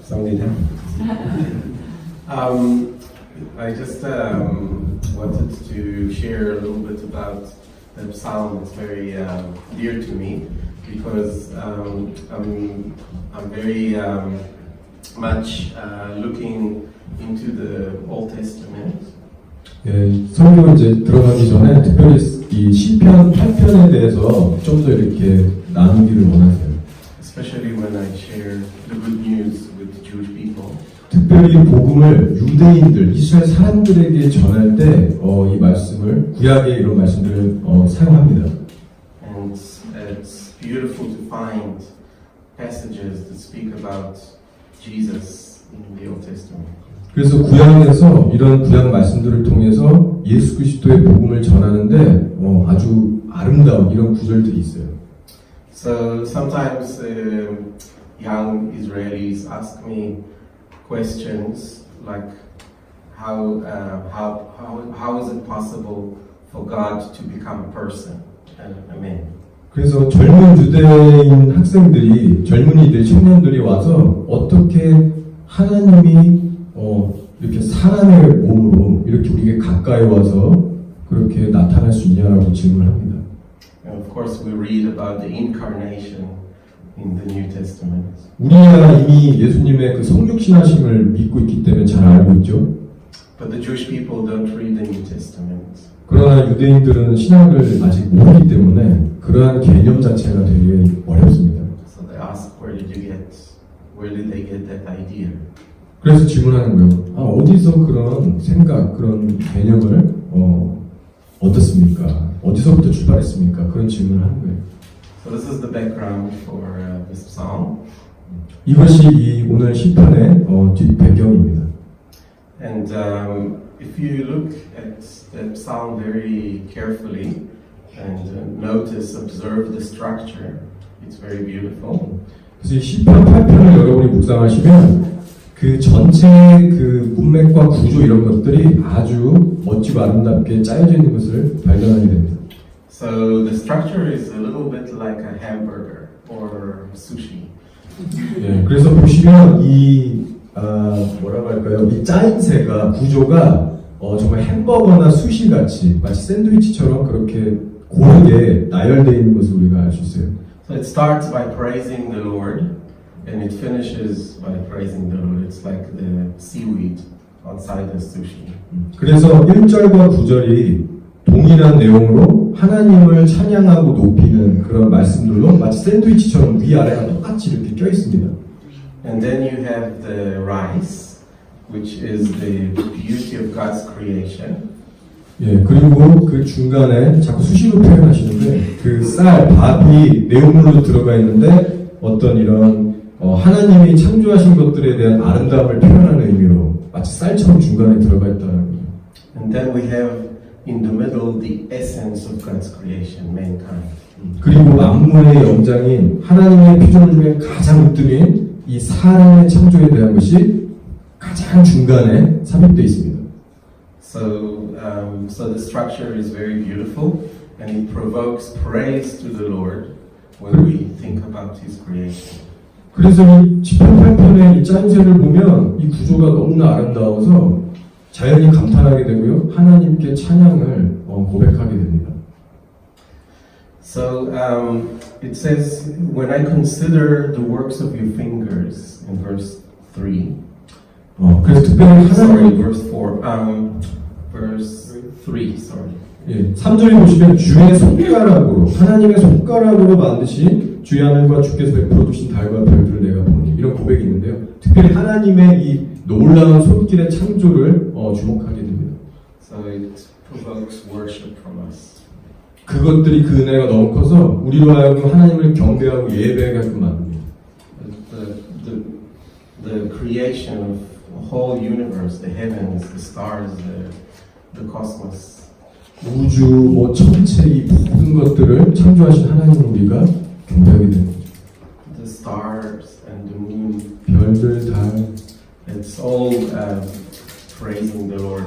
감사합니다. I just wanted to share a little bit about the psalm. It's very dear to me because I'm very much looking into the Old Testament. 예, 성경 이제 들어가기 전에 특별히 이 시편 8편에 대해서 좀 더 이렇게 나누기를 원하세요. Especially when I share the good news with the Jewish people. 특별히 복음을 유대인들, 이스라엘 사람들에게 전할 때 이 말씀을 구약의 이런 말씀들을 사용합니다. And it's beautiful to find passages that speak about Jesus in the Old Testament. 그래서 구약에서 이런 구약 말씀들을 통해서 예수 그리스도의 복음을 전하는데 아주 아름다운 이런 구절들이 있어요. So sometimes young Israelis ask me questions like how is it possible for God to become a person, a man? 그래서 젊은 유대인 학생들이, 젊은이들, 청년들이 와서 어떻게 하나님이 이렇게 사람의 몸으로 이렇게 우리에게 가까이 와서 그렇게 나타날 수 있냐라고 질문합니다. And of course, we read about the incarnation in the New Testament. 우리가 이미 예수님의 그 성육신하심을 믿고 있기 때문에 잘 알고 있죠. But the Jewish people don't read the New Testament. 그러나 유대인들은 신약을 아직 모르기 때문에 그러한 개념 자체가 되게 어렵습니다. So they ask, where did they get that idea? 그래서 질문하는 거예요. 어디서 그런 생각, 그런 개념을 얻었습니까? 어디서부터 출발했습니까? 그런 질문을 하는 거예요. So this is the background for this psalm. 이것이 이 오늘 시편의 뒷 배경입니다. And if you look at that psalm very carefully and observe the structure, it's very beautiful. 그래서 이 시편 8편을 여러분이 묵상하시면 그 전체의 그 문맥과 구조 이런 것들이 아주 멋지고 아름답게 짜여져 있는 것을 발견하게 됩니다. So the structure is a little bit like a hamburger or sushi. 예, 그래서 보시면 이 뭐라고 할까요? 이 짜임새가 구조가 정말 햄버거나 수시 같이 마치 샌드위치처럼 그렇게 고르게 나열되어 있는 것을 우리가 알 수 있어요. So it starts by praising the Lord. And it finishes by praising the Lord. It's like the seaweed outside the sushi. 그래서 1절과 9절이 동일한 내용으로 하나님을 찬양하고 높이는 그런 말씀들로 마치 샌드위치처럼 위아래가 똑같이 이렇게 껴 있습니다. And then you have the rice, which is the beauty of God's creation. 예, 그리고 그 중간에 자꾸 수시로 표현하시는데 그 쌀, 밥이 내용물로 들어가 있는데 어떤 이런 하나님이 창조하신 것들에 대한 아름다움을 표현하는 의미로 마치 쌀처럼 중간에 들어가 있다는 거예요. And then we have in the middle the essence of God's creation, mankind. 그리고 만물의 영장인 하나님의 피조물 중에 가장 으뜸인 이 사람의 창조에 대한 것이 가장 중간에 삽입되어 있습니다. So the structure is very beautiful and it provokes praise to the Lord when we think about His creation. 그래서 이 시편 8편의 이 짜임새를 보면 이 구조가 너무나 아름다워서 자연히 감탄하게 되고요. 하나님께 찬양을 고백하게 됩니다. So it says, when I consider the works of your fingers, in verse 3. 그래서 특별히 Sorry, verse 4. Verse 3, sorry. 예, 3절에 보시면 주의 손가락으로, 하나님의 손가락으로 만드신 주의 하늘과 주께서 베풀어 두신 달과 별들을 내가 보니, 이런 고백이 있는데요. 특별히 하나님의 이 놀라운 손길의 창조를 주목하게 됩니다. So it provokes worship from us. 그것들이 그 은혜가 너무 커서 우리로 하여금 하나님을 경배하고 예배하게끔 만듭니다. The creation of the whole universe, the heavens, the stars, the cosmos. 우주, 뭐 천체 이 모든 것들을 창조하신 하나님을 우리가 경배하게 됩니다. The stars and the moon. 별들, 달. It's all praising the Lord.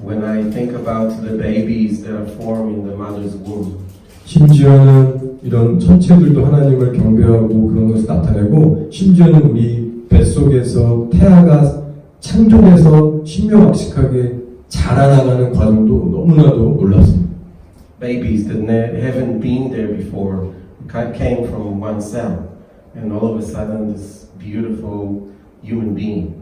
When I think about the babies that are formed in the mother's womb. 심지어는 이런 천체들도 하나님을 경배하고 그런 것을 나타내고, 심지어는 우리 뱃속에서 태아가 창조돼서 신명확식하게 자라나가는 과정도 너무나도 놀랍습니다. Babies that haven't been there before came from one cell, and all of a sudden this beautiful human being.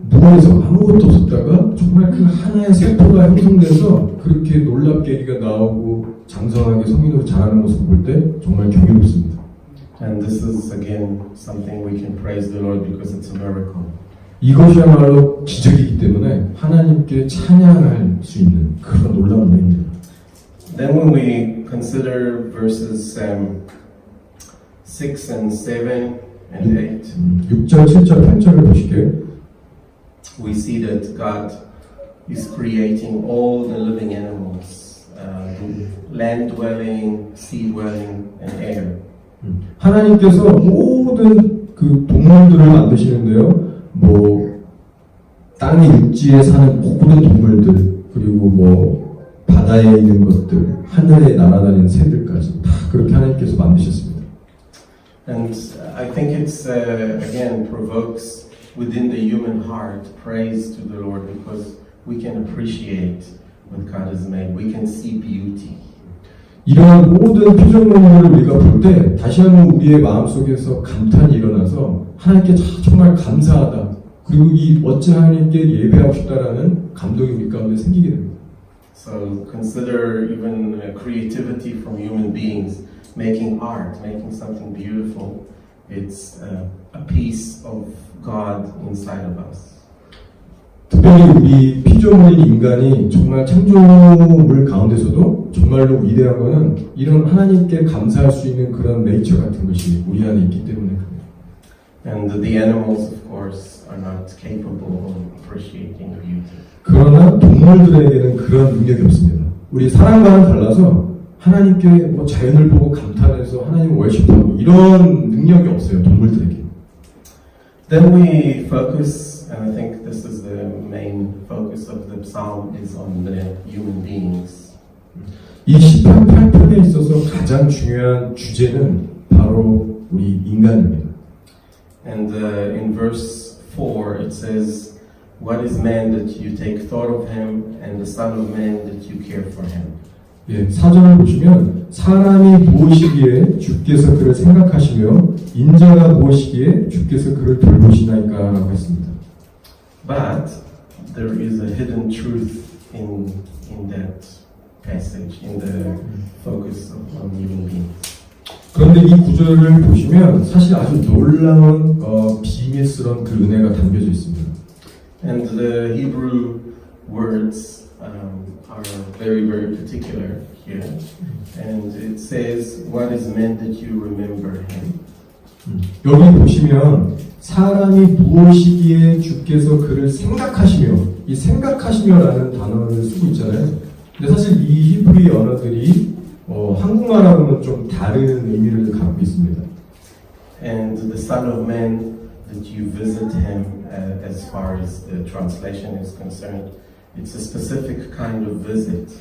무에서 아무것도 없었다가 정말 그 하나의 세포가 형성돼서 그렇게 놀랍게 애기가 나오고 장성하게 성인으로 자라는 모습을 볼 때 정말 경이롭습니다. And this is again something we can praise the Lord because it's a miracle. 이것이야말로 기적이기 때문에 하나님께 찬양할 수 있는 그런 놀라운 일입니다. Then when we consider verses 6 and 7 and 8, 6절, 7절, 8절을 보실게요. we see that God is creating all the living animals, land dwelling, sea dwelling, and air. 하나님께서 모든 그 동물들을 만드시는데요. 뭐 땅의 육지에 사는 모든 동물들, 그리고 뭐 바다에 있는 것들, 하늘에 날아다니는 새들까지 다 그렇게 하나님께서 만드셨습니다. And I think it's again provokes within the human heart praise to the Lord because we can appreciate what God has made. We can see beauty. 이러한 모든 표정론들을 우리가 볼 때 다시 한번 우리의 마음속에서 감탄이 일어나서 하나님께 정말 감사하다. 그리고 이 멋진 하나님께 예배하고 싶다라는 감동이 우리 가운데 생기게 됩니다. So consider even creativity from human beings, making art, making something beautiful. It's a piece of God inside of us. 특별히 우리 피조물인 인간이 정말 창조물 가운데서도 정말로 위대한 것은 이런 하나님께 감사할 수 있는 그런 네이처 같은 것이 우리 안에 있기 때문에 그래요. And the animals, of course, are not capable of appreciating beauty. 그러나 동물들에게는 그런 능력이 없습니다. 우리 사람과는 달라서 하나님께 뭐 자연을 보고 감탄해서 하나님을 월십하고 이런 능력이 없어요, 동물들에게. Then we focus, and I think this is the main focus of the psalm, is on the human beings. 이 시편 8편에 있어서 가장 중요한 주제는 바로 우리 인간입니다. And in verse 4 it says, "What is man that you take thought of him, and the son of man that you care for him?" 예, 사전을 보시면 사람이 무엇이기에 주께서 그를 생각하시며 인자가 무엇이기에 주께서 그를 돌보시나이까라고 했습니다. But there is a hidden truth in that passage, in the focus on human beings. 그런데 이 구절을 보시면 사실 아주 놀라운 비밀스러운 그 은혜가 담겨져 있습니다. And the Hebrew words are very, very particular here. And it says, "What is man that you remember him?" 여기 보시면 사람이 무엇이기에 주께서 그를 생각하시며, 이 생각하시며라는 단어를 쓰고 있잖아요. 근데 사실 이 히브리 언어들이 한국말하고는 좀 다른 의미를 갖고 있습니다. And the Son of Man that you visit him, as far as the translation is concerned, it's a specific kind of visit.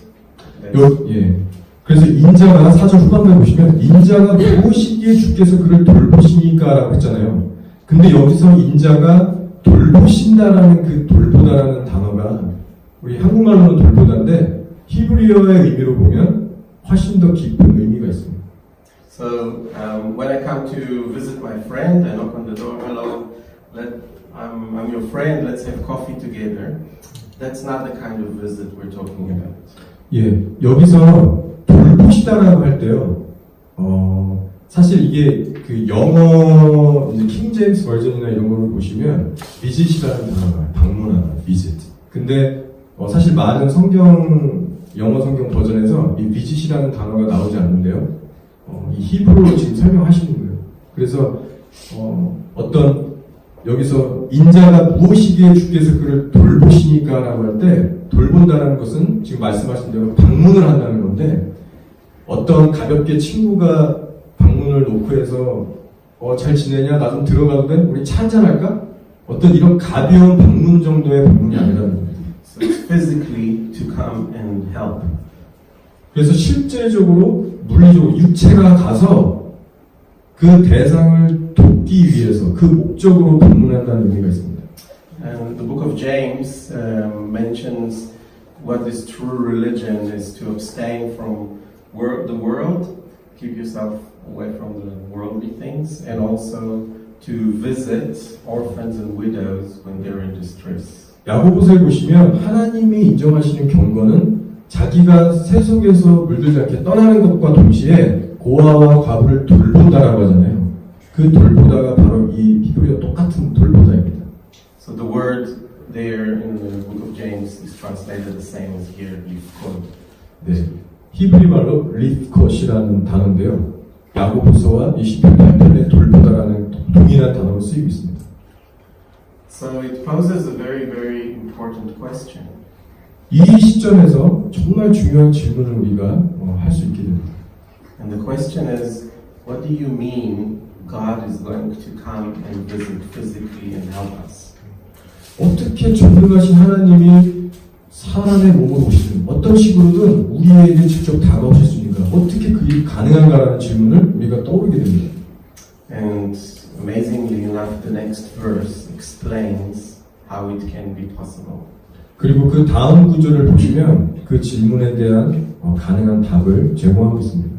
예. 그래서 인자가 사절 후반부에 보시면 인자가 무엇이기에 주께서 그를 돌보시니까라고 했잖아요. 근데 여기서 인자가 돌보신다라는 그 돌보다라는 단어가 우리 한국말로는 돌보다인데 히브리어의 의미로 보면 훨씬 더 깊은 의미가 있습니다. So when I come to visit my friend, I knock on the door. Hello, I'm your friend. Let's have coffee together. That's not the kind of visit we're talking about. 예, 여기서 돌보시다라고 할 때요. 사실 이게 그 영어 이제 킹 제임스 버전이나 이런 거를 보시면 visit이라는 단어가 방문하다, visit. 근데 사실 많은 영어 성경 버전에서 이 visit이라는 단어가 나오지 않는데요. 이 히브리어로 지금 설명하시는 거예요. 그래서 어떤 여기서 인자가 무엇이기에 주께서 그를 돌보시니까라고 할 때 돌본다는 것은 지금 말씀하신 대로 방문을 한다는 건데 어떤 가볍게 친구가 방문을 놓고 해서 잘 지내냐? 나 좀 들어가도 돼? 우리 차 한잔 할까? 어떤 이런 가벼운 방문 정도의 방문이 아니라는 겁니다. So it's physically to come and help. 그래서 실제적으로 물리적으로 육체가 가서 그 대상을 돕기 위해서 그 목적으로 방문한다는 의미가 있습니다. And the book of James mentions what is true religion is to abstain from the world, keep yourself away from the worldly things, and also to visit orphans and widows when they're in distress. 야고보서에 보시면 하나님이 인정하시는 경건은 자기가 세속에서 물들지 않게 떠나는 것과 동시에 고아와 과부를 돌보다라고 하잖아요. 그 돌보다가 바로 이 히브리어 똑같은 돌보다입니다. So the word there in the book of James is translated the same as here, lifkod. 네, 히브리 말로 리프컷이라는 단어인데요. 야고보서와 이 시편 8편에 돌보다라는 동일한 단어로 쓰이고 있습니다. So it poses a very, very important question. 이 시점에서 정말 중요한 질문을 우리가 할 수 있게 됩니다. And the question is, what do you mean God is going to come and visit physically and help us? 어떻게 전능하신 하나님이 사람의 몸을 오시든 어떤 식으로든 우리에게 직접 다가오셨습니까? 어떻게 그 일이 가능한가라는 질문을 우리가 떠오르게 됩니다. And amazingly enough, the next verse explains how it can be possible. 그리고 그 다음 구절을 보시면 그 질문에 대한 가능한 답을 제공하고 있습니다.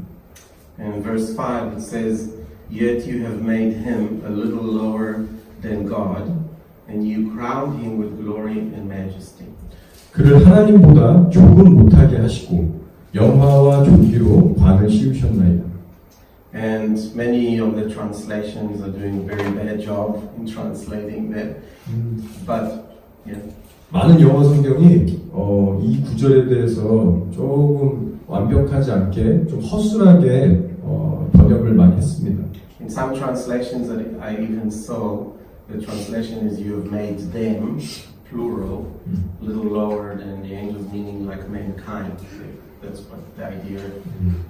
In verse 5 it says, Yet you have made him a little lower than God, and you crowned him with glory and majesty. 그를 하나님보다 조금 못하게 하시고 영화와 존귀로 관을 씌우셨나이다. And many of the translations are doing a very bad job in translating that. But yeah. 많은 영어 성경이 이 구절에 대해서 조금 완벽하지 않게 좀 허술하게 번역을 많이 했습니다. In some translations that I even saw, the translation is you have made them, plural, a little lower than the angels, meaning like mankind. That's what the idea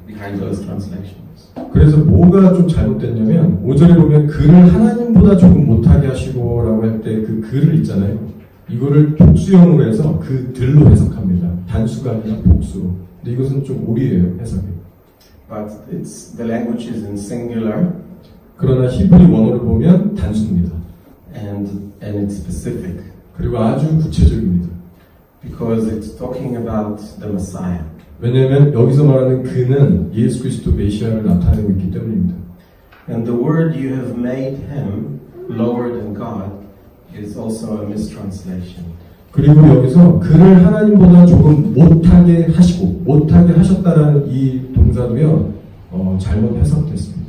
behind those translations. 그래서 뭐가 좀 잘못됐냐면 5절에 보면 그를 하나님보다 조금 못하게 하시고라고 할 때 그 그를 있잖아요. 이거를 복수형으로 해서 그들로 해석합니다. 단수가 아니라 복수로. 근데 이것은 좀 오리예요, 해석이. But the language is in singular. 그러나 히브리 원어를 보면 단수입니다. And it's specific. 그리고 아주 구체적입니다. Because it's talking about the Messiah. 왜냐하면 여기서 말하는 그는 예수 그리스도 메시아를 나타내고 있기 때문입니다. And the word you have made him lower than God is also a mistranslation. 그리고 여기서 그를 하나님보다 조금 못하게 하시고 못하게 하셨다라는 이 동사도요 잘못 해석됐습니다.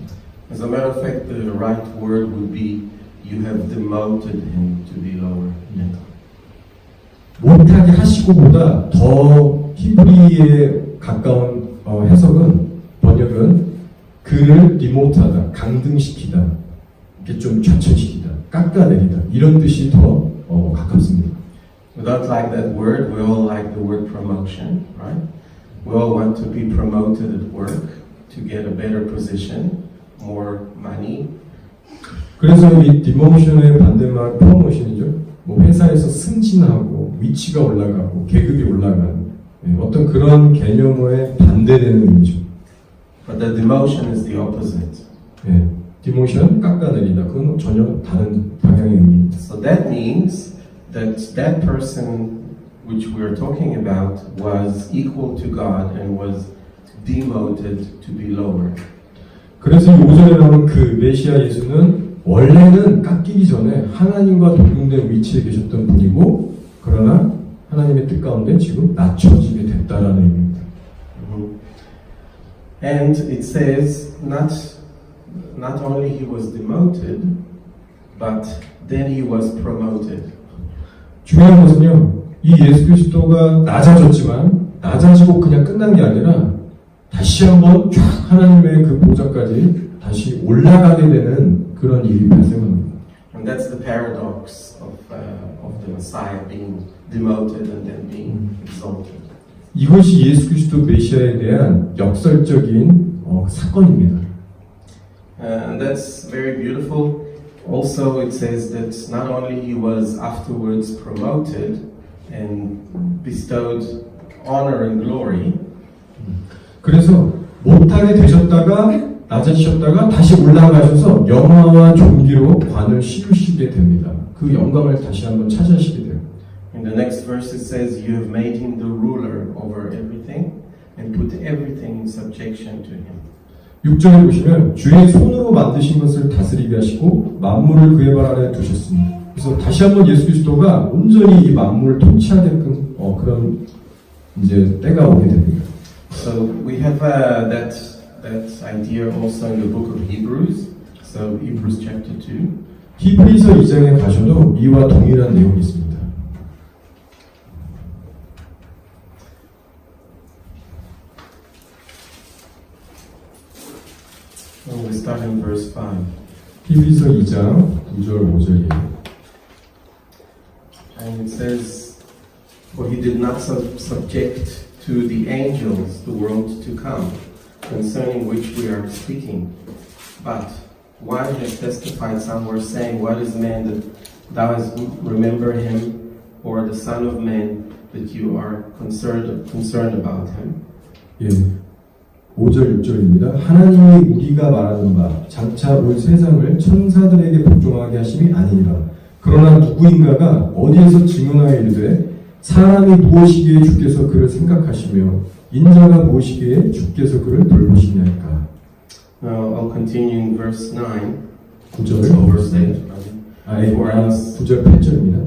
As a matter of fact, the right word would be you have demoted him to be lower than God. 못하게 하시고보다 더 히브리에 가까운 해석은 번역은 그를 디모트하다, 강등시키다, 이렇게 좀 좌천시키다, 깎아내리다 이런 뜻이 더 가깝습니다. We don't like that word. We all like the word promotion, right? We all want to be promoted at work to get a better position, more money. 그래서 이 디모션의 반대말 프로모션이죠. 뭐 회사에서 승진하고 위치가 올라가고 계급이 올라가는 어떤 그런 개념에 반대되는 의미죠. But the demotion is the opposite. 예, 디모션 깎아내리다 그건 전혀 다른 방향의 의미입니다. So that means that person which we are talking about was equal to God and was demoted to be lower. 그래서 이 5절에 나오는 그 메시아 예수는 원래는 깎이기 전에 하나님과 동등된 위치에 계셨던 분이고 그러나 하나님의 뜻 가운데 지금 낮춰지게 됐다라는 의미입니다. And it says not only he was demoted, but then he was promoted. 중요한 것은요, 이 예수 그리스도가 낮아졌지만 낮아지고 그냥 끝난 게 아니라 다시 한번 쫙 하나님의 그 보좌까지 다시 올라가게 되는 그런 일이 발생합니다. And that's the paradox of the Messiah being demoted and then being exalted. 이것이 예수 그리스도 메시아에 대한 역설적인 사건입니다. And that's very beautiful. Also, it says that not only he was afterwards promoted and bestowed honor and glory, 그래서 못하게 되셨다가 낮아지셨다가 다시 올라가셔서 영화와 존귀로 관을 씌우시게 됩니다. 그 영광을 다시 한번 차지하시게 돼요. In the next verse it says, "You have made him the ruler over everything and put everything in subjection to him." 6절에 보시면 주의 손으로 만드신 것을 다스리게 하시고 만물을 그의 발 아래 두셨습니다. 그래서 다시 한번 예수 그리스도가 온전히 이 만물을 통치하게끔 그런 이제 때가 오게 됩니다. So we have that idea also in the book of Hebrews. So Hebrews chapter 2. 히브리서 2장에 가셔도 이와 동일한 내용이 있습니다. We start in verse 5. 히브리서 2장 9절 5절이에요. And it says, "For he did not subject to the angels the world to come, concerning which we are speaking. But one has testified somewhere, saying, What is man that thou hast remember him, or the Son of Man that you are concerned about him?" 예, 5절 6절입니다. 하나님이 우리가 말하는 바 장차 올 세상을 천사들에게 복종하게 하심이 아니니라. 그러나 누구인가가 어디에서 증언하여 이르되 사람이 무엇이기에 주께서 그를 생각하시며 인자가 무엇이기에 주께서 그를 돌보시냐니까. Now I'll continue in verse 9. 9절. So verse 8. For 9절 8절입니다.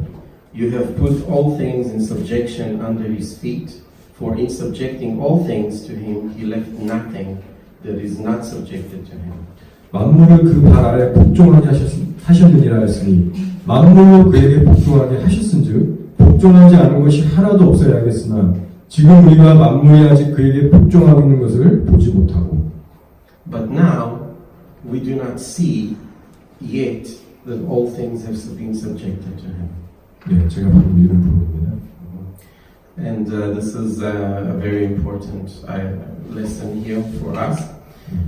"You have put all things in subjection under his feet. For in subjecting all things to him, he left nothing that is not subjected to him." 만물을 그 발 아래 복종하게 하셨느니라 했으니 만물로 그에게 복종하게 하셨은즉 복종하지 않은 것이 하나도 없어야겠으나 지금 우리가 만물이 아직 그에게 복종하고 있는 것을 보지 못하고. But now we do not see yet that all things have been subjected to him. 네, 제가 방금 읽은 부분입니다. And this is a very important lesson here for us.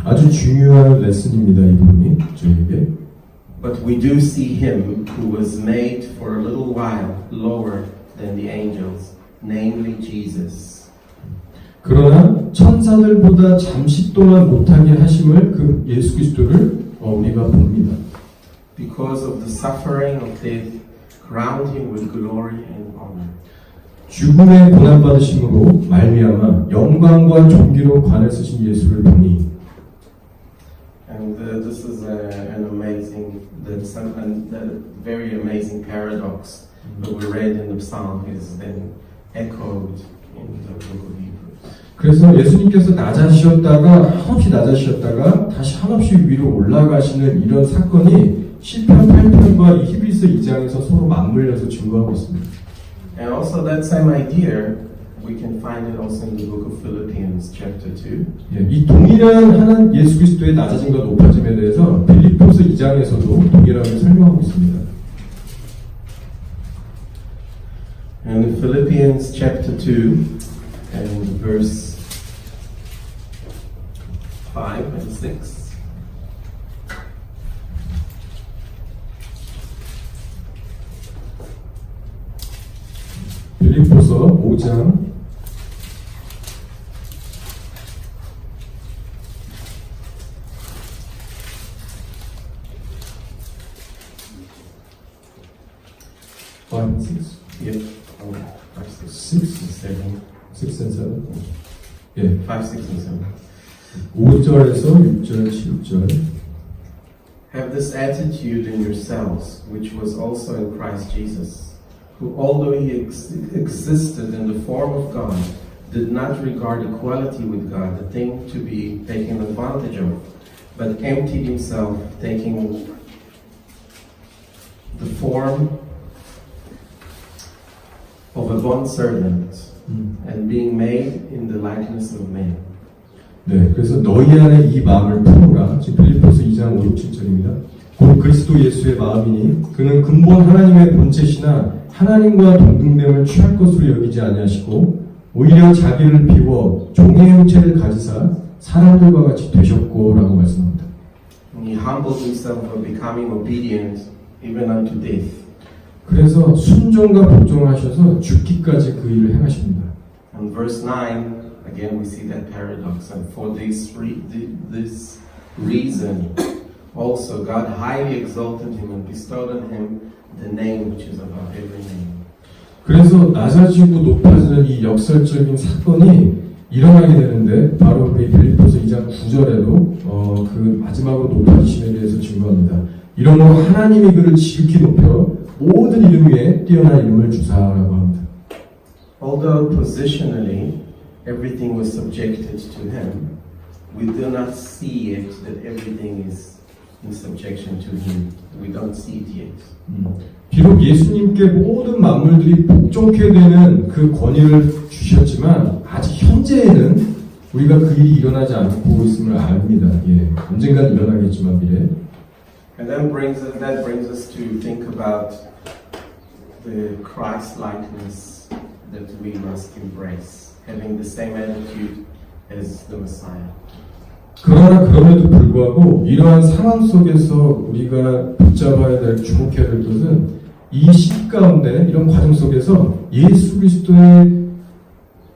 아주 중요한 레슨입니다, 이 부분이 저에게. But we do see him who was made for a little while lower than the angels, namely Jesus. 그러나 천사들보다 잠시 동안 못하게 하심을 그 예수 그리스도를 우리가 봅니다. Because of the suffering of death, crowned him with glory and honor. 죽음의 고난 받으심으로 말미암아 영광과 존귀로 관을 쓰신 예수를 보니. And this is an amazing, very amazing paradox that we read in the Psalm is then echoed in the book of Hebrews. 그래서 예수님께서 낮아지셨다가 한없이 낮아지셨다가 다시 한없이 위로 올라가시는 이런 사건이 시편 8편과 이 히브리서 2장에서 서로 맞물려서 증거하고 있습니다. And also that same idea, we can find it also in the book of Philippians chapter 2. 예, 이 동일한 하나님 예수 그리스도의 낮아짐과 높아짐에 대해서 빌립보서 2장에서도 동일하게 설명하고 있습니다. And in Philippians chapter 2 and verse 5 and 6. 빌립보서 5장 5 and 6. Yep. 5, 6, 7. 6 and 7. 예, 5, 6 and 7. 5절에서 6절, 7절. Have this attitude in yourselves, which was also in Christ Jesus, who, although he existed in the form of God, did not regard equality with God a thing to be taken advantage of, but emptied himself, taking the form of a bondservant, and being made in the likeness of men. 네, 그래서 너희 안에 이 마음을 품으라. 지금 빌립보서 2장 5, 6, 7절입니다. 곧 그리스도 예수의 마음이니 그는 근본 하나님의 본체시나 하나님과 동등됨을 취할 것으로 여기지 아니하시고 오히려 자기를 비워 종의 형체를 가지사 사람들과 같이 되셨고라고 말씀합니다. And he humbled himself by becoming obedient even unto death. 그래서 순종과 복종하셔서 죽기까지 그 일을 행하십니다. And verse 9 again we see that paradox. And for this reason, also God highly exalted him and bestowed on him the name which is above every name. 그래서 낮아지고 높아지는 이 역설적인 사건이 일어나게 되는데 바로 우리 빌립보서 2장 9절에도 그 마지막으로 높아지심에 대해서 증거합니다. 이러므로 하나님이 그를 지극히 높여 모든 이름 위에 뛰어난 이름을 주사라고 합니다. Although positionally everything was subjected to him, we do not see it that everything is in subjection to him. We don't see it yet. 비록 예수님께 모든 만물들이 복종케 되는 그 권위를 주셨지만 아직 현재에는 우리가 그 일이 일어나지 않고 있음을 압니다. 예, 언젠간 일어나겠지만 미래. And then that brings us to think about the Christ-likeness that we must embrace, having the same attitude as the Messiah. 그러나 그럼에도 불구하고 이러한 상황 속에서 우리가 붙잡아야 될, 주목해야 될 것은 이 시기 가운데 이런 과정 속에서 예수 그리스도의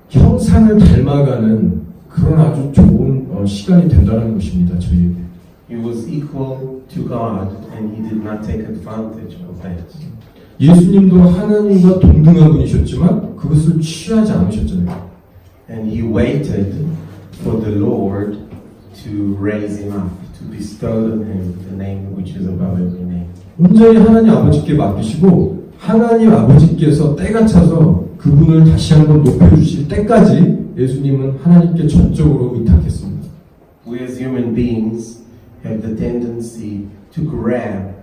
형상을 닮아가는 그런 아주 좋은 시간이 된다는 것입니다. 저희에게. He was equal to God and he did not take advantage of that. 예수님도 하나님과 동등한 분이셨지만 그것을 취하지 않으셨잖아요. And he waited for the Lord to raise him up, to bestow on him the name which is above every name. 온전히 하나님 아버지께 맡기시고 하나님 아버지께서 때가 차서 그분을 다시 한번 높여주실 때까지 예수님은 하나님께 전적으로 의탁했습니다. We as human beings have the tendency to grab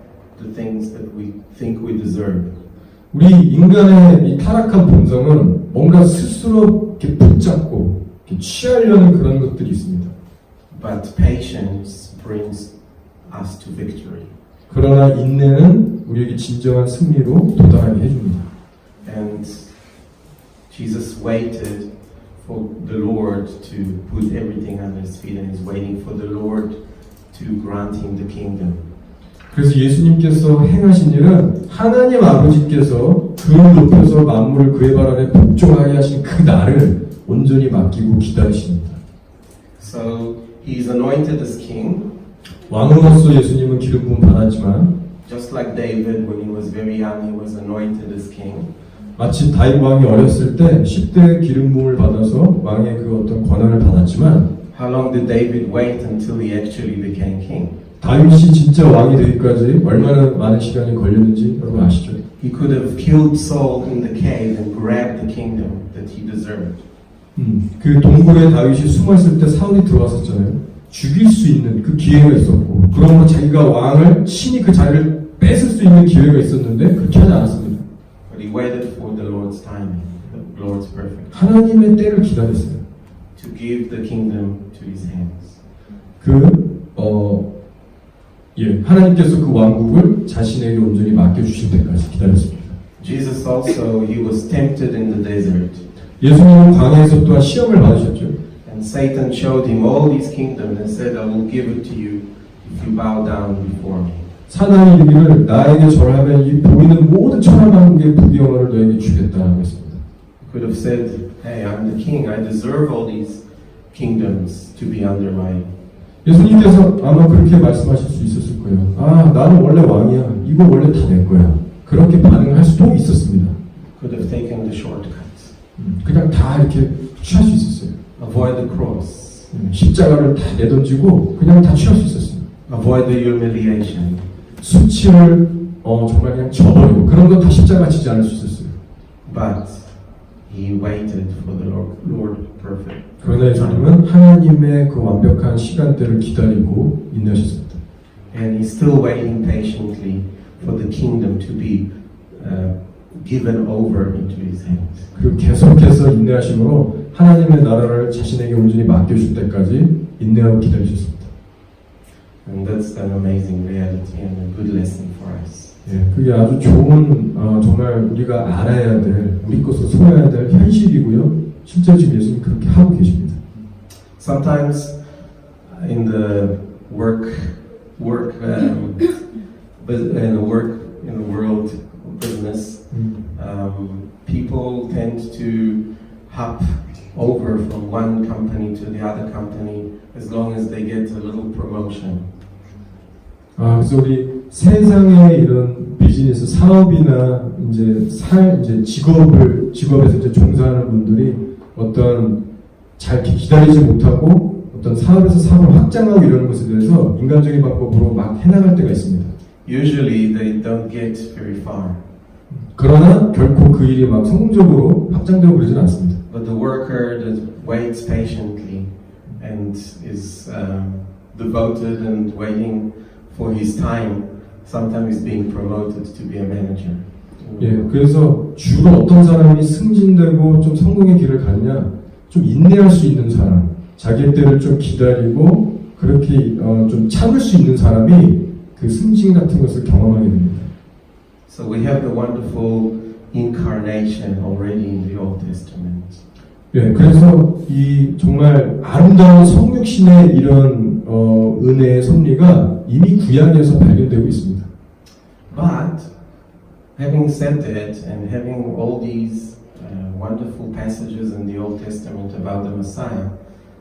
the things that we think we deserve. 우리 인간의 이 타락한 본성은 뭔가 스스로 이렇게 붙잡고 이렇게 취하려는 그런 것들이 있습니다. But patience brings us to victory. 그러나 인내는 우리에게 진정한 승리로 도달하게 해줍니다. And Jesus waited for the Lord to put everything under his feet and is waiting for the Lord to grant him the kingdom. 그래서 예수님께서 행하신 일은 하나님 아버지께서 그를 높여서 만물을 그의 발 아래 복종하게 하신 그 날을 온전히 맡기고 기다리십니다. So he is anointed as king. 왕으로서 예수님은 기름 부음 받았지만 Just like David, when he was very young, he was anointed as king. 마치 다윗 왕이 어렸을 때 10대 기름 부음을 받아서 왕의 그 어떤 권한을 받았지만 How long did David wait until he actually became king? 다윗이 진짜 왕이 되기까지 얼마나 많은 시간이 걸렸는지 여러분 아시죠? He could have killed Saul in the cave and grabbed the kingdom that he deserved. 그 동굴에 다윗이 숨었을 때 사울이 들어왔었잖아요. 죽일 수 있는 그 기회가 있었고 그러므로 자기가 왕을 신이 그 자리를 뺏을 수 있는 기회가 있었는데 그렇게 하지 않았습니다. But he waited for the Lord's timing, the Lord's perfect, 하나님의 때를 기다렸어요. to give the kingdom to his hands. 하나님께서 그 왕국을 자신에게 온전히 맡겨주실 때까지 기다렸습니다. Jesus also, he was tempted in the desert. 예수님은 광야에서 또한 시험을 받으셨죠. And Satan showed him all these kingdoms and said, I will give it to you if you bow down before me. 사단이 이르기를 나에게 절하면 이 보이는 모든 천하만국의 부귀영화를 너에게 주겠다라고 했습니다. He could have said, hey, I'm the king. I deserve all these kingdoms to be under my... 예수님께서 아마 그렇게 말씀하실 수 있었을 거예요. 아, 나는 원래 왕이야. 이거 원래 다 내 거야. 그렇게 반응할 수도 있었습니다. Could have taken the shortcut. 그냥 다 이렇게 취할 수 있었어요. Avoid the cross. 십자가를 다 내던지고 그냥 다 취할 수 있었어요. Avoid the humiliation. 수치를 정말 그냥 져버리고 그런 거 다 십자가 지지 않을 수 있었어요. But he waited for the Lord perfect. 그러나 예수님은 하나님의 그 완벽한 시간대를 기다리고 인내하셨습니다. And he's still waiting patiently for the kingdom to be given over into his hands. 그리고 계속해서 인내하심으로 하나님의 나라를 자신에게 온전히 맡겨줄 때까지 인내하고 기다리셨습니다. And that's an amazing reality and a good lesson for us. 그게 아주 좋은 정말 우리가 알아야 될 우리 것으로 소화해야 될 현실이고요. 실제로 지금 예수님 그렇게 하고 계십니다. Sometimes in the world business, people tend to hop over from one company to the other company as long as they get a little promotion. 그래서 우리 세상의 이런 비즈니스 사업이나 이제 직업에서 이제 종사하는 분들이 어떤 잘 기다리지 못하고 어떤 사업에서 사업을 확장하고 이러는 것에 대해서 인간적인 방법으로 막 해나갈 때가 있습니다. Usually they don't get very far. 그러나 결코 그 일이 막 성공적으로 확장되고 그러진 않습니다. But the worker that waits patiently and is devoted and waiting for his time, sometimes is being promoted to be a manager. 예, 그래서 주로 어떤 사람이 승진되고 좀 성공의 길을 가느냐, 좀 인내할 수 있는 사람, 자기 때를 좀 기다리고 그렇게 좀 참을 수 있는 사람이 그 승진 같은 것을 경험하게 됩니다. So we have the wonderful incarnation already in the Old Testament. 예, 그래서 이 정말 아름다운 성육신의 이런 은혜의 섭리가 이미 구약에서 발견되고 있습니다. But having said that and having all these wonderful passages in the Old Testament about the Messiah,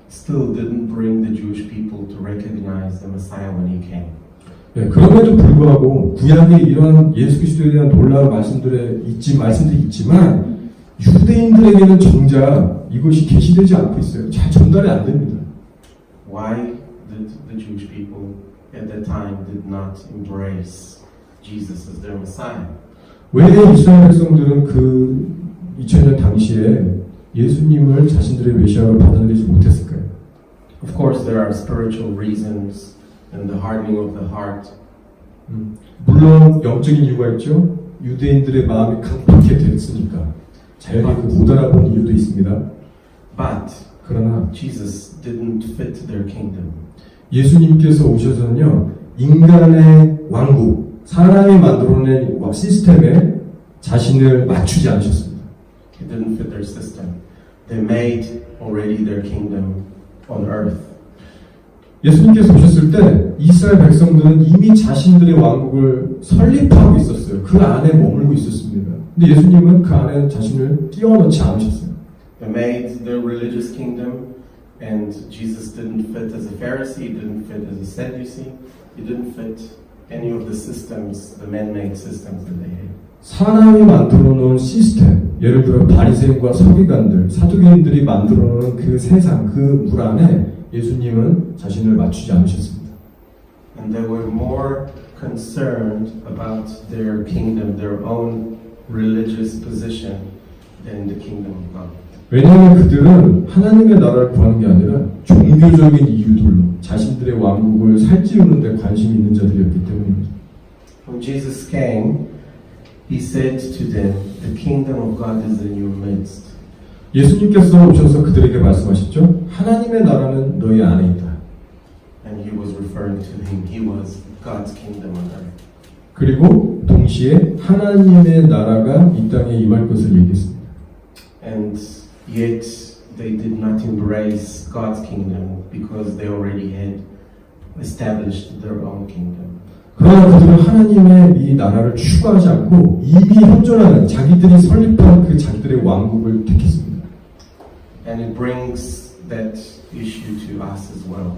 still didn't bring the Jewish people to recognize the Messiah when he came. 예, 그럼에도 불구하고 구약에 이런 예수 그리스도에 대한 놀라운 말씀들이 있지만 유대인들에게는 정작 이것이 계시되지 않고 있어요. 잘 전달이 안 됩니다. Why did the Jewish people at that time did not embrace Jesus as their Messiah? 왜 이스라엘 백성들은 그 2000년 당시에 예수님을 자신들의 메시아로 받아들이지 못했을까요? Of course, there are spiritual reasons and the hardening of the heart. 물론 영적인 이유가 있죠. 유대인들의 마음이 강팍해 됐으니까 자연히 못 알아본 이유도 있습니다. But 그러나 Jesus didn't fit their kingdom. 예수님께서 오셔서는요, 인간의 왕국, 사람이 만들어낸 시스템에 자신을 맞추지 않으셨습니다. He didn't fit their system. They made already their kingdom on earth. 예수님께서 오셨을 때 이스라엘 백성들은 이미 자신들의 왕국을 설립하고 있었어요. 그 안에 머물고 있었습니다. 근데 예수님은 그 안에 자신을 끼워넣지 않으셨어요. They made their religious kingdom, and Jesus didn't fit as a Pharisee, he didn't fit as a Sadducee, he didn't fit any of the systems, the man-made systems that they had. 사람이 만들어 놓은 시스템, 예를 들어 바리새인과 서기관들, 사두개인들이 만들어 놓은 그 세상, 그 물 안에 예수님은 자신을 맞추지 않으셨습니다. And they were more concerned about their kingdom, their own religious position, than the kingdom of God. 왜냐하면 그들은 하나님의 나라를 구하는 게 아니라 종교적인 이유들로 자신들의 왕국을 살찌우는 데 관심이 있는 자들이었기 때문입니다. When Jesus came, he said to them, the kingdom of God is in your midst. 예수님께서 오셔서 그들에게 말씀하셨죠. 하나님의 나라는 너희 안에 있다. And he was referring to him. He was God's kingdom on earth. 그리고 동시에 하나님의 나라가 이 땅에 임할 것을 얘기했습니다. And yet they did not embrace God's kingdom because they already had established their own kingdom. 그러나 그들은 하나님의 이 나라를 추구하지 않고 이미 현존하는 자기들이 설립한 그 자기들의 왕국을 택했습니다. And it brings that issue to us as well.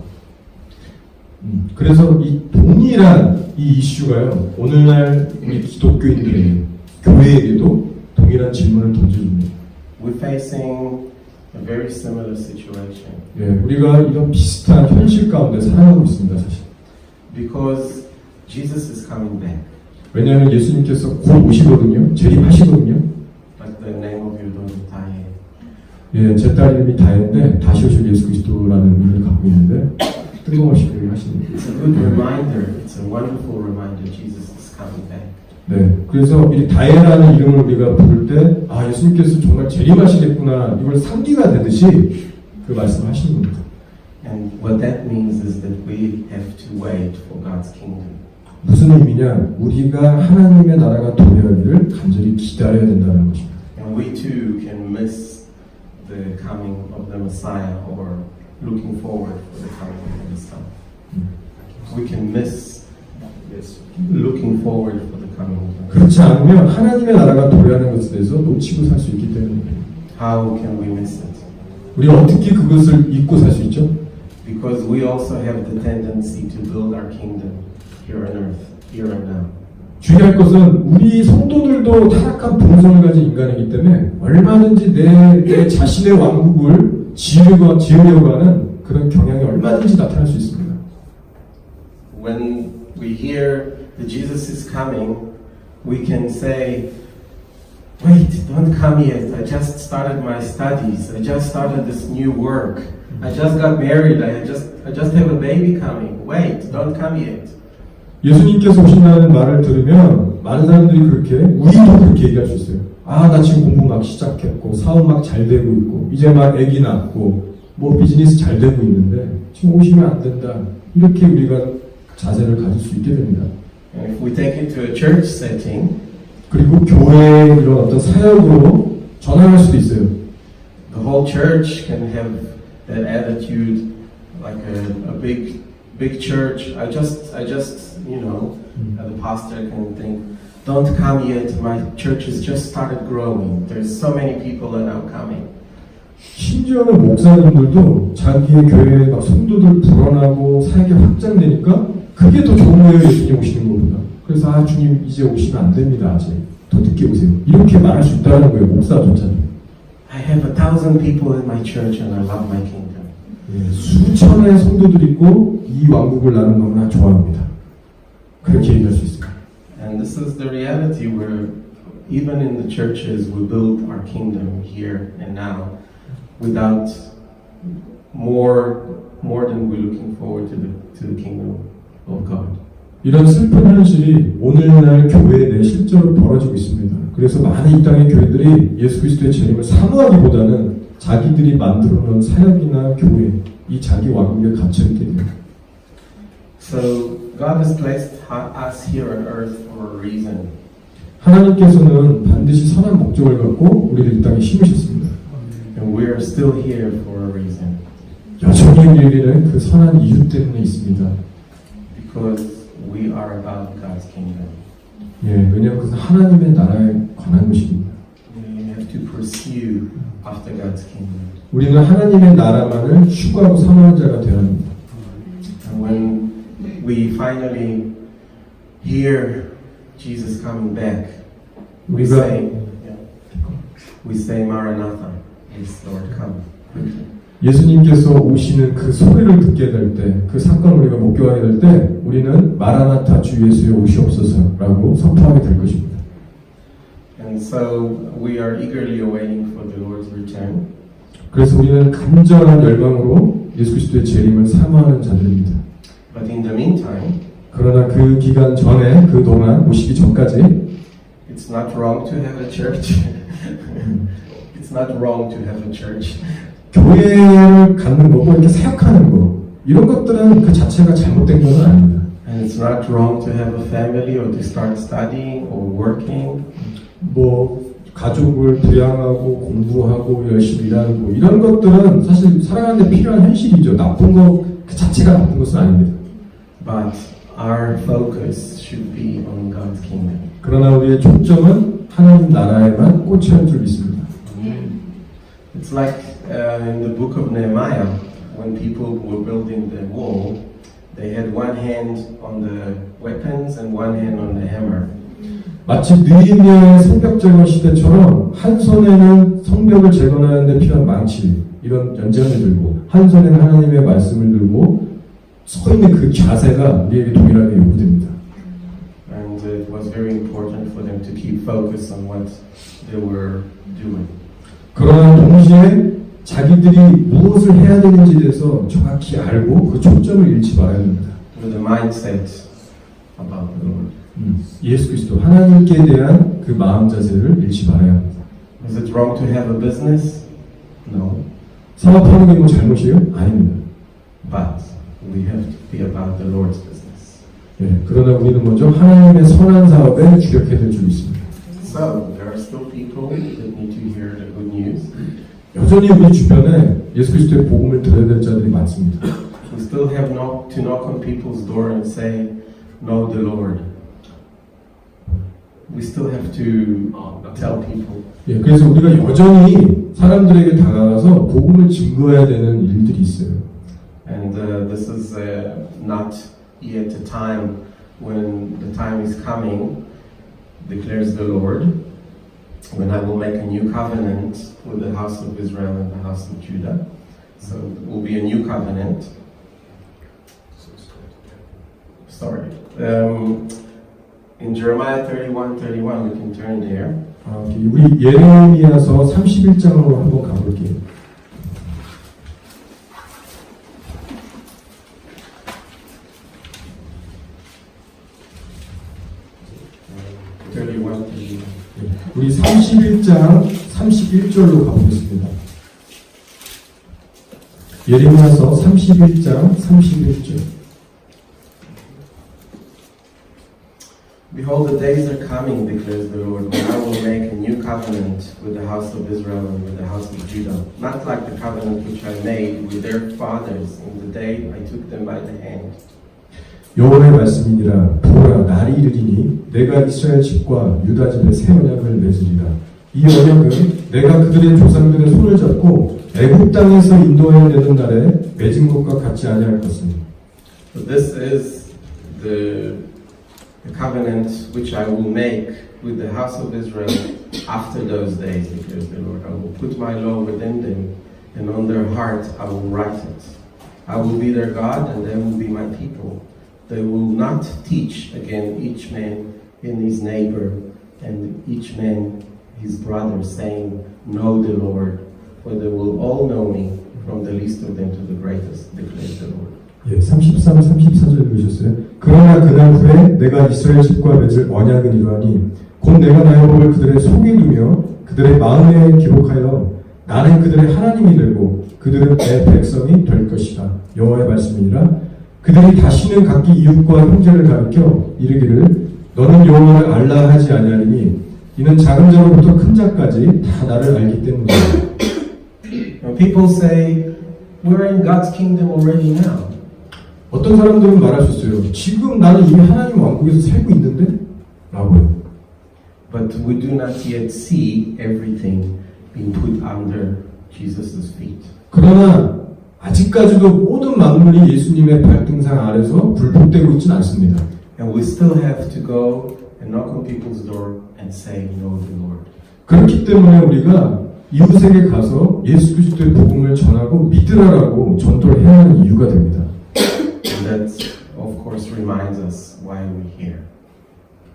그래서 이 동일한 이 이슈가요, 오늘날 우리 기독교인들에게, 교회에게도 동일한 질문을 던져줍니다. We're facing a very similar situation. 예, 우리가 이런 비슷한 현실 가운데 살아가고 있습니다, 사실. Because Jesus is coming back. 왜냐하면 예수님께서 곧 오시거든요, 재림하시거든요. Like the name of your daughter, Taye. 예, 제 딸 이름이 다혜인데 다시 오실 예수 그리스도라는 의미를 갖고 있는데 뜬금없이 그렇게 하시는 It's a good reminder. It's a wonderful reminder. Jesus is coming back. 네, 그래서 이 다혜라는 이름을 우리가 부를 때, 아, 예수님께서 정말 재림하시겠구나, 이걸 상기가 되듯이 그 말씀하시는 겁니다. And what that means is that we have to wait for God's kingdom. 무슨 의미냐? 우리가 하나님의 나라가 도래하기를 간절히 기다려야 된다는 것입니다. And we too can miss the coming of the Messiah or looking forward for the coming of the Son. We can miss looking forward for the coming of the Messiah. 그렇지 않으면 하나님의 나라가 도래하는 것에 대해서 놓치고 살 수 있기 때문입니다. How can we miss it? 우리가 어떻게 그것을 잊고 살 수 있죠? Because we also have the tendency to build our kingdom here on earth, here and now. 주의할 것은 우리 성도들도 타락한 본성을 가진 인간이기 때문에 얼마든지 내 자신의 왕국을 지으려고 하는 그런 경향이 얼마든지 나타날 수 있습니다. When we hear that Jesus is coming, we can say, wait, don't come yet. I just started my studies. I just started this new work. I just got married. I just have a baby coming. Wait, don't come yet. 예수님께서 오신다는 말을 들으면 많은 사람들이 그렇게 우리도 그렇게 얘기할 수 있어요. 아, 나 지금 공부 막 시작했고 사업 막 잘 되고 있고 이제 막 아기 낳고 뭐 비즈니스 잘 되고 있는데 지금 오시면 안 된다. 이렇게 우리가 자세를 가질 수 있게 됩니다. And if we take it to a church setting, 그리고 교회의 이런 어떤 사역으로 전환할 수도 있어요. the whole church can have that attitude, like a big church. I just, the pastor can think, don't come yet. My church has just started growing. There's so many people are now coming. 심지어는 목사님들도 자기의 교회에 막 성도들 불어나고 사역이 확장되니까 그게 더 좋은 거예요. 예수님 오시는 것보다. 그래서 아 주님 이제 오시면 안 됩니다. 아직 더 늦게 오세요. 이렇게 말할 수 있다는 거예요. 목사조차도. I have 1,000 people in my church and I love my kingdom. 예, 수천의 성도들이 있고 이 왕국을 나는 너무나 좋아합니다. 그렇게 얘기할 수 있습니다. And this is the reality where even in the churches we build our kingdom here and now without more than we're looking forward to the kingdom of God. 이런 슬픈 현실이 오늘날 교회 내 실제로 벌어지고 있습니다. 그래서 많은 이 땅의 교회들이 예수 그리스도의 재림을 사모하기보다는 자기들이 만들어 놓은 사역이나 교회, 이 자기 왕국에 갇혀있게 됩니다. So God has placed us here on earth for a reason. 하나님께서는 반드시 선한 목적을 갖고 우리를 이 땅에 심으셨습니다. And we are still here for a reason. 여전히 우리는 그 선한 이유 때문에 있습니다. Because we are about God's kingdom. 예, 왜냐하면 그것은 하나님의 나라에 관한 것입니다. We have to pursue after God's kingdom. 우리는 하나님의 나라만을 추구하고 사모하는 자가 되어야 합니다. And when we finally hear Jesus coming back, we say Maranatha, yes Lord, come quickly. 예수님께서 오시는 그 소리를 듣게 될 때, 그 사건을 우리가 목격하게 될 때, 우리는 마라나타 주 예수의 오시옵소서라고 선포하게 될 것입니다. And so we are eagerly awaiting for the Lord's return. 그래서 우리는 간절한 열망으로 예수 그리스도의 재림을 사모하는 자들입니다. But in the meantime, 그러나 그 기간 전에, 그 동안 오시기 전까지 it's not wrong to have a church. It's not wrong to have a church. 교회를 갖는 거고 이렇게 사역하는 거 이런 것들은 그 자체가 잘못된 건 아닙니다. And it's not wrong to have a family or to start studying or working. 뭐 가족을 부양하고 공부하고 열심히 일하는 거 이런 것들은 사실 살아가는 데 필요한 현실이죠. 나쁜 거 그 자체가 나쁜 것은 아닙니다. But our focus should be on God's kingdom. 그러나 우리의 초점은 하나님 나라에만 꽂혀있는 줄 믿습니다. It's like in the book of Nehemiah, when people were building the wall, they had one hand on the weapons and one hand on the hammer. 마치 느헤미야의 성벽 제거 시대처럼 한 손에는 성벽을 재건하는 데 필요한 망치 이런 연장을 들고 한 손에는 하나님의 말씀을 들고 서 있는 그 자세가 우리에게 동일하게 요구됩니다. And it was very important for them to keep focus on what they were doing. 그러나 동시에 자기들이 무엇을 해야 되는지에 대해서 정확히 알고 그 초점을 잃지 말아야 합니다. With a mindset about the Lord. 예수 그리스도 하나님께 대한 그 마음 자세를 잃지 말아야 합니다. Is it wrong to have a business? No. 사업하는 게 뭐 잘못이에요? 아닙니다. But we have to be about the Lord's business. 예, 그러나 우리는 먼저 하나님의 선한 사업에 주력해야 될 줄 믿습니다. So there are still people that need to hear the good news. 여전히 우리 주변에 예수 그리스도의 복음을 들어야 될 자들이 많습니다. We still have to knock on people's door and say, know the Lord. we still have to tell people. 예, 그래서 우리가 여전히 사람들에게 다가가서 복음을 증거해야 되는 일들이 있어요. And this is not yet a time when the time is coming, declares the Lord, when I will make a new covenant with the house of Israel and the house of Judah. So it will be a new covenant. Sorry. In Jeremiah 31:31, we can turn there. 우리 예레미야서 31장으로 한번 가볼게요. 우리 31장 31절로 가보겠습니다. 예레미야서 31장 31절. Behold, the days are coming, declares the Lord, when I will make a new covenant with the house of Israel and with the house of Judah, not like the covenant which I made with their fathers in the day I took them by the hand. 여호와의 말씀이니라. 보라, 날이 이르리니 내가 이스라엘 집과 유다 집에 새 언약을 맺으리라. 이 언약은 내가 그들의 조상들의 손을 잡고 애굽 땅에서 인도하여 내던 날에 맺은 것과 같지 아니할 것은. So this is the covenant which I will make with the house of Israel after those days, declares the Lord. I will put my law within them, and on their heart I will write it. I will be their God, and they will be my people. They will not teach again each man in his neighbor, and each man his brother, saying, Know the Lord, for they will all know me, from the least of them to the greatest, declares the Lord. 예, 33, 34절 읽으셨어요. 그러나 그날 후에 내가 이스라엘 집과 맺을 언약은 이러하니 곧 내가 나의 법을 그들의 속에 두며 그들의 마음에 기록하여 나는 그들의 하나님이 되고 그들은 내 백성이 될 것이다. 여호와의 말씀이니라. 그들이 다시는 각기 이웃과 형제를 가리켜 이르기를 너는 여호와를 알라 하지 아니하리니 이는 작은 자로부터 큰 자까지 다 나를 알기 때문이다. When people say, we're in God's kingdom already now. 어떤 사람들은 말할 수 있어요. 지금 나는 이미 하나님 왕국에서 살고 있는데? 라고요. But we do not yet see everything being put under Jesus' feet. 그러나 아직까지도 모든 만물이 예수님의 발등상 아래서 굴복되고 있지는 않습니다. And we still have to go and knock on people's door and say, Know the Lord. 그렇기 때문에 우리가 이웃에게 가서 예수 그리스도의 복음을 전하고 믿으라라고 전도를 해야 하는 이유가 됩니다. And that, of course, reminds us why we're here.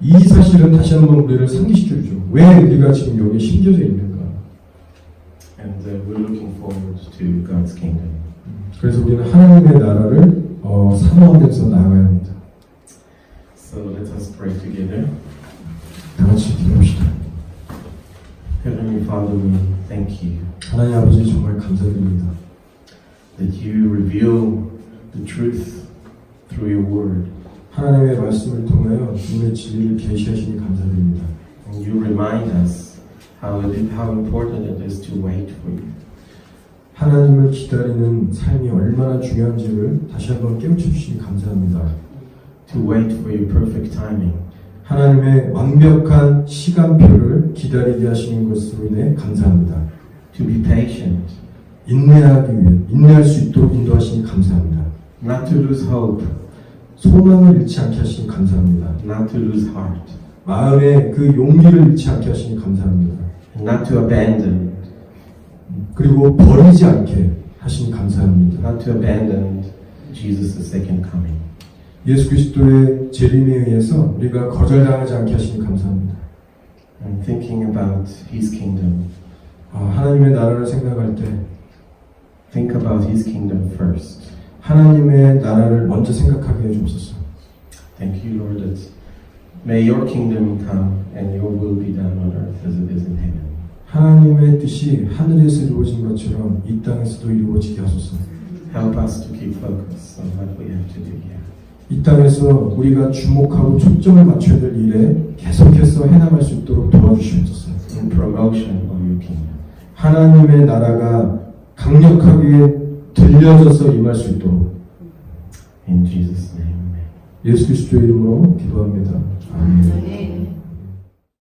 이 사실은 다시 한번 우리를 상기시켜주죠. 왜 우리가 지금 여기에 심겨져 있는가? And we're looking forward to God's kingdom. 그래서 우리는 하나님의 나라를 사모하면서 나아가야 합니다. So let us pray together. 다 같이 기도합시다. Heavenly Father, we thank you 하나님 아버지 정말 감사드립니다. that you reveal the truth through your word. 하나님의 말씀을 통하여 주님의 진리를 계시하시니 감사드립니다. And you remind us how important it is to wait for you. 하나님을 기다리는 삶이 얼마나 중요한지를 다시 한번 깨우쳐 주시니 감사합니다. To wait for your perfect timing. 하나님의 완벽한 시간표를 기다리게 하시는 것으로 인해 감사합니다. To be patient. 인내할 수 있도록 인도하시니 감사합니다. Not to lose hope. 소망을 잃지 않게 하시니 감사합니다. Not to lose heart. 마음의 그 용기를 잃지 않게 하시니 감사합니다. Not to abandon. 그리고 버리지 않게 하시니 감사합니다. Not to abandon Jesus' second coming. 예수 그리스도의 재림에 의해서 우리가 거절당하지 않게 하시니 감사합니다. And thinking about His kingdom. 하나님의 나라를 생각할 때 Think about His kingdom first. 하나님의 나라를 먼저 생각하게 해주옵소서. Thank you, Lord, that may your kingdom come and your will be done on earth as it is in heaven. 하나님의 뜻이 하늘에서 이루어진 것처럼 이 땅에서도 이루어지게 하소서. Help us to keep focus on what we have to do here. 이 땅에서 우리가 주목하고 초점을 맞춰야 될 일에 계속해서 해나갈 수 있도록 도와주시옵소서. In promotion of your kingdom. 하나님의 나라가 강력하게 들려져서 임할 수 있도록 In Jesus' name, amen. 예수 그리스도의 이름으로 기도합니다. 아멘.